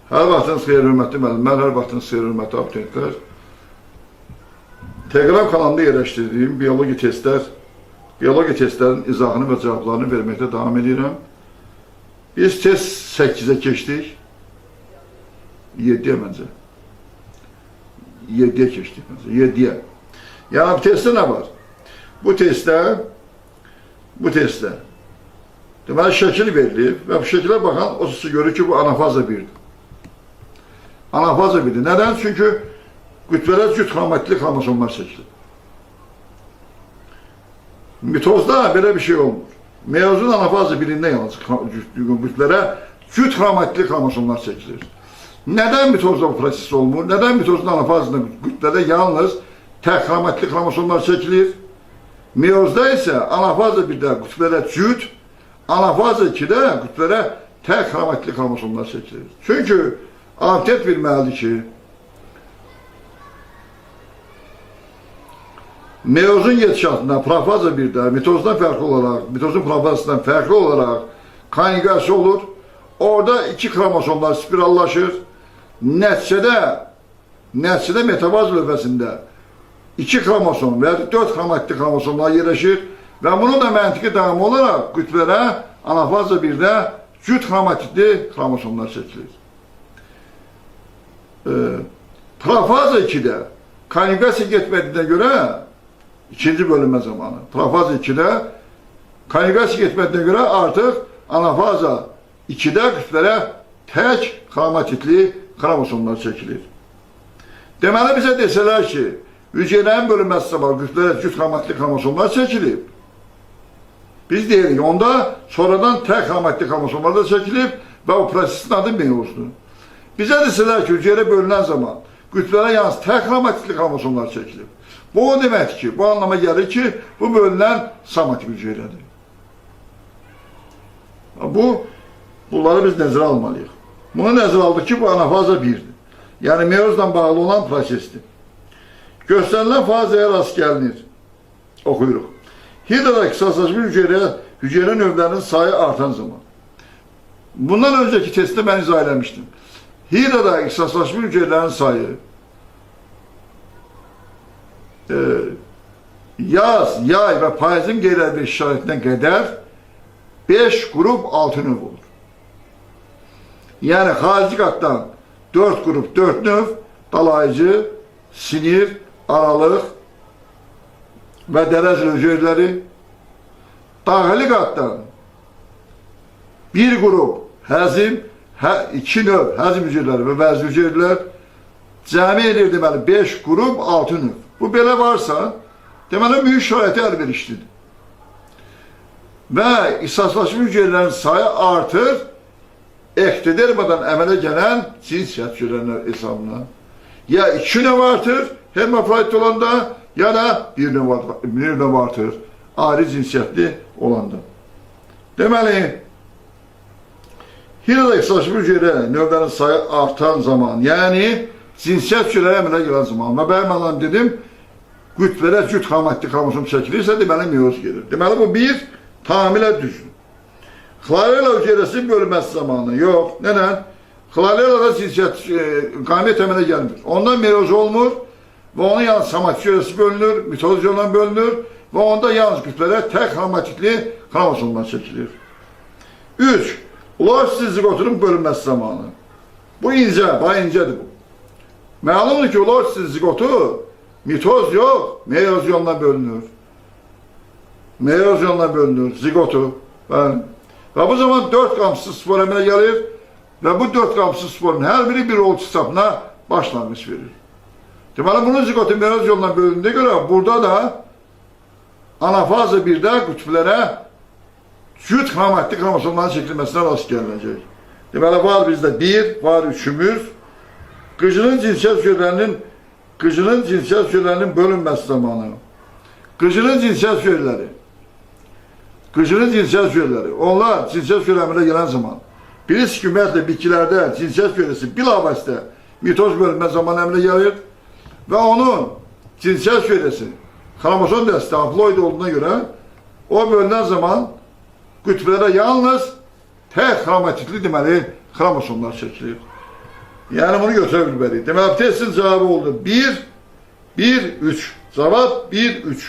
Hər vaxtınız xeyir, hörmətli müəllimlər, hər vaxtınız xeyir, hörmətli abituriyentlər. Telegram kanalında yerləşdirdiyim bioloji testlərin izahını və cavablarını verməkdə davam edirəm. Biz test 8'e keçdik. 7'ye məncə. 7'ye keçdik məncə. 7'ye. Yəni bu testdə nə var? Bu testdə deməli şəkil verilib və bu şəkilə baxan o sizi görür ki, bu anafaza 1'dir. Anafaza 1'dir. Nədən? Çünki qütbələr cüt xromatli xromosomlar çəkilir. Mitozda belə bir şey olmur. Meyozun anafaza 1'ində yalnız qütbələrə cüt xromatli xromosomlar çəkilir. Nədən mitozda bu proses olmur? Nədən mitozun anafazında qütbədə yalnız tək xromatli xromosomlar çəkilir? Meyozda isə anafaza 1'də qütbələrə cüt, anafaza 2'də qütbələrə tək xromatli xromosomlar çəkilir. Çünki abituriyent bilməlidir ki, meyozun yetişatında profaza 1'də mitozdan fərqli olaraq, mitozun profazasından fərqli olaraq konjugasiya olur. Orada 2 xromosomlar spirallaşır. Nəticədə metafaz lövhəsində 2 xromosom və 4 xromatli xromosomlar yerləşir və bunun da məntiqi davamı olaraq qütbələrə anafaza 1'də cüt xromatli xromosomlar çəkilir. Profaza 2'də konjugasiya getmədiyinə görə ikinci bölünmə zamanı. Profaza 2'də konjugasiya getmədiyinə görə artıq anafaza 2'də qütbələrə tək xromatli xromosomlar çəkilir. Deməli bizə desələr ki, hüceyrənin bölünməsi zamanı qütbələrə cüt xromatli xromosomlar çəkilib. Biz deyirik, onda sonradan tək xromatli xromosomlar da çəkilib və o prosesin adı meyozdur. Bizə desələr ki, hüceyrə bölünən zaman qütbələrə yalnız tək xromatli xromosomlar çəkilib. Bu o deməkdir ki, bu anlama gəlir ki, bu bölünən somatik hüceyrədir. Bunları biz nəzərə almalıyıq. Bunu nəzərə aldıq ki, bu anafaza 1'dir. Yəni meyozla bağlı olan prosesdir. Göstərilən fazaya rast gəlinir. Oxuyuruq. Hidrada ixtisaslaşmış hüceyrə növlərinin sayı artan zaman. Bundan öncəki testdə mən izah eləmişdim. Hidrada ixtisaslaşmış hüceyrələrin sayı yaz, yay və payızın qeyri-əlverişli şəraitinə qədər 5 qrup 6 növ olur. Yəni xarici qatdan 4 qrup 4 növ, dalayıcı, sinir, aralıq və dərəcəli hüceyrələri, daxili qatdan 1 qrup həzm, 2 növ həzm hüceyrələri və vəzi hüceyrələr, cəmi edir deməli 5 qrup 6 növ. Bu belə varsa, deməli mühit şəraiti əlverişlidir. Və ixtisaslaşmış hüceyrələrin sayı artır, ektodermadan əmələ gələn cinsiyyət hüceyrələri hesabına. Ya 2 növ artır, hermafrodit olanda, ya da 1 növ artır, ayrı cinsiyyətli olanda. Deməli, hidrada ixtisaslaşmış hüceyrə növlərin sayı artan zaman, yəni cinsiyyət hüceyrələri əmələ gələn zaman və bəyan dedim, qütbələrə cüt xromatli xromosom çəkilirsə, deməli meyoz gelir. Deməli, bu bir tamamilə düzdür. Xlorella hüceyrəsinin bölünməsi zamanı yox. Nədən? Xlorellada cinsiyyət qamət əmələ gəlmir. Ondan meyoz olmur və onun yalnız somatik hüceyrəsi bölünür, mitoz yolundan bölünür və onda yalnız qütbələrə tək xromatli xromosomlar çəkilir. 3. Uloşsiz zigotunun bölünməsi zamanı. Bu incə, incədir bu. Məlumdur ki, uloşsiz zigotu mitoz yox, meyoz yolundan bölünür. Meyoz yolundan bölünür, zigotu. Və bu zaman 4 qamsız spor əmələ gəlir və bu 4 qamsız sporun hər biri bir olçu hesabına başlanmış verir. Deməli, bunun zigotu meyoz yolundan bölündüyünə görə burada da anafaza 1'də qütbələrə cüt xromatli xromosomların çəkilməsinə rast gəlinəcək. Deməli, var bizdə 1, var 3'ümüz. Qıcının cinsiyyət hüceyrələrinin bölünməsi zamanı. Qıcının cinsiyyət hüceyrələri, onlar cinsiyyət hüceyrələrə gələn zaman, bilirsiniz ki, ümumiyyətlə bitkilərdə cinsiyyət hüceyrəsi bilavasitə mitoz bölünmə zamanı əmələ gəlir və onun cinsiyyət hüceyrəsi xromosom dəstə haploid olduğuna görə o bölünən zaman qütbələrə yalnız tək xromatitli deməli xromosomlar çəkilir. Yəni bunu götürə bilmərik. Deməli, testin cavabı oldu 1, 1, 3. Cavab 1, 3.